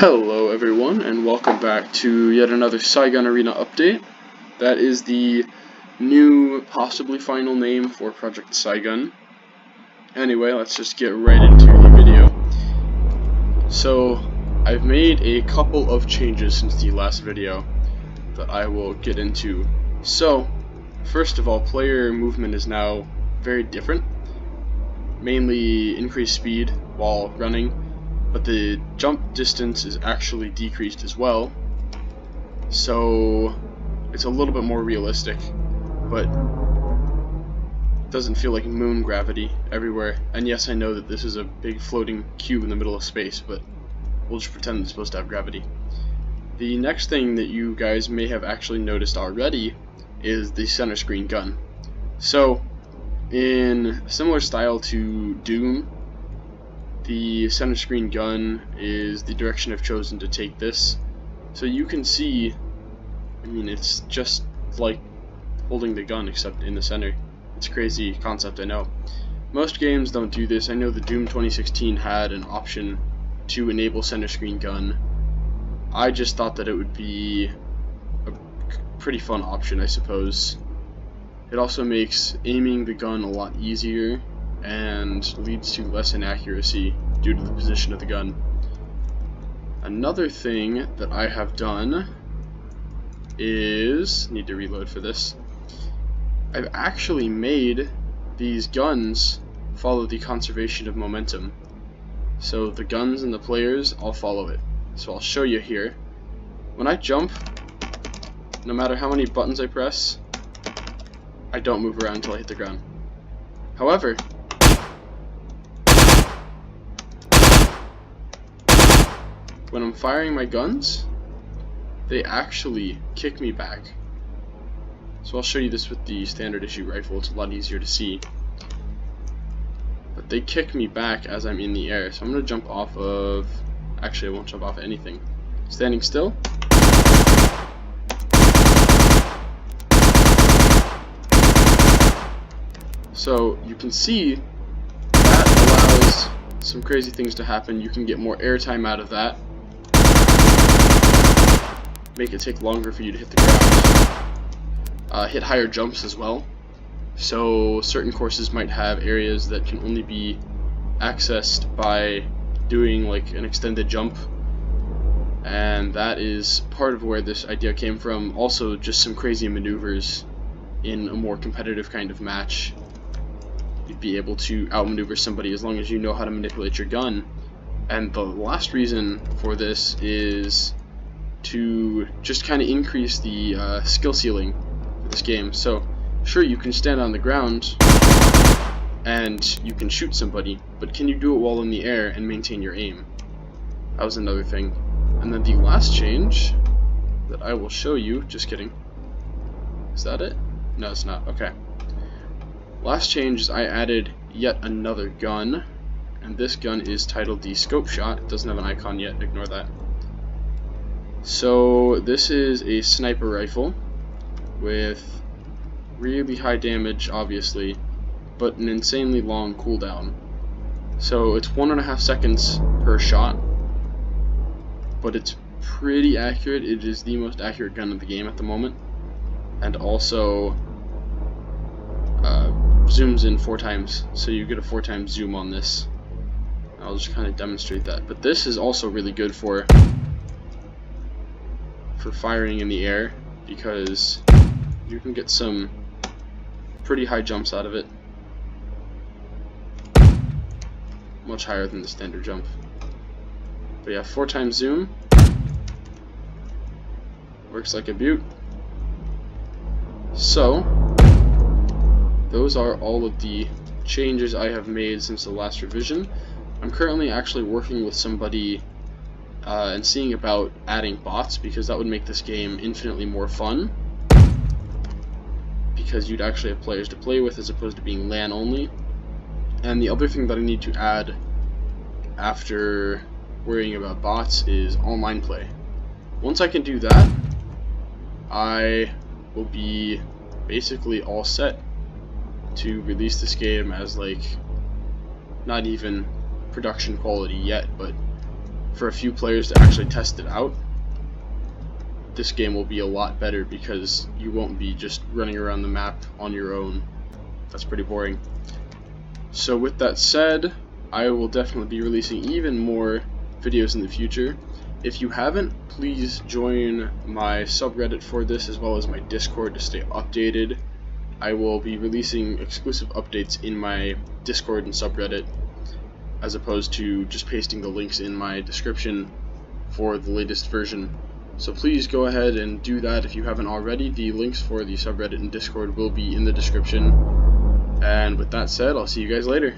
Hello everyone, and welcome back to yet another SciGun Arena update. That is the new, possibly final name for Project SciGun. Anyway, let's just get right into the video. So, I've made a couple of changes since the last video that I will get into. So, first of all, player movement is now very different. Mainly increased speed while running, but the jump distance is actually decreased as well, so it's a little bit more realistic, but doesn't feel like moon gravity everywhere. And yes, I know that this is a big floating cube in the middle of space, but we'll just pretend it's supposed to have gravity. The next thing that you guys may have actually noticed already is the center screen gun. So, in similar style to Doom, the center screen gun is the direction I've chosen to take this. So you can see, I mean, it's just like holding the gun except in the center. It's a crazy concept, I know. Most games don't do this. I know the Doom 2016 had an option to enable center screen gun. I just thought that it would be a pretty fun option, I suppose. It also makes aiming the gun a lot easier and leads to less inaccuracy due to the position of the gun. Another thing that I have done is, need to reload for this, I've actually made these guns follow the conservation of momentum. So the guns and the players all follow it. So I'll show you here. When I jump, no matter how many buttons I press, I don't move around until I hit the ground. However, when I'm firing my guns, they actually kick me back. So I'll show you this with the standard issue rifle. It's a lot easier to see. But they kick me back as I'm in the air. So I'm going to jump off of... Actually, I won't jump off of anything. Standing still. So you can see that allows some crazy things to happen. You can get more airtime out of that. Make it take longer for you to hit the ground. Hit higher jumps as well. So certain courses might have areas that can only be accessed by doing like an extended jump. And that is part of where this idea came from. Also, just some crazy maneuvers in a more competitive kind of match. You'd be able to outmaneuver somebody as long as you know how to manipulate your gun. And the last reason for this is to just kind of increase the skill ceiling for this game. So, sure, you can stand on the ground and you can shoot somebody, but can you do it while in the air and maintain your aim? That was another thing. And then the last change that I will show you, just kidding. Is that it? No, it's not. Okay. Last change is I added yet another gun, and this gun is titled the Scope Shot. It doesn't have an icon yet, ignore that. So this is a sniper rifle with really high damage, obviously, but an insanely long cooldown. So it's 1.5 seconds per shot, but it's pretty accurate. It is the most accurate gun in the game at the moment, and also zooms in 4 times, so you get a 4 times zoom on this. I'll just kind of demonstrate that. But this is also really good for firing in the air, because you can get some pretty high jumps out of it. Much higher than the standard jump. But yeah, 4 times zoom. Works like a beaut. So, those are all of the changes I have made since the last revision. I'm currently actually working with somebody and seeing about adding bots, because that would make this game infinitely more fun, because you'd actually have players to play with as opposed to being LAN only. And the other thing that I need to add after worrying about bots is online play. Once I can do that, I will be basically all set to release this game as, like, not even production quality yet, but for a few players to actually test it out, this game will be a lot better because you won't be just running around the map on your own. That's pretty boring. So with that said, I will definitely be releasing even more videos in the future. If you haven't, please join my subreddit for this as well as my Discord to stay updated. I will be releasing exclusive updates in my Discord and subreddit as opposed to just pasting the links in my description for the latest version. So please go ahead and do that if you haven't already. The links for the subreddit and Discord will be in the description. And with that said, I'll see you guys later.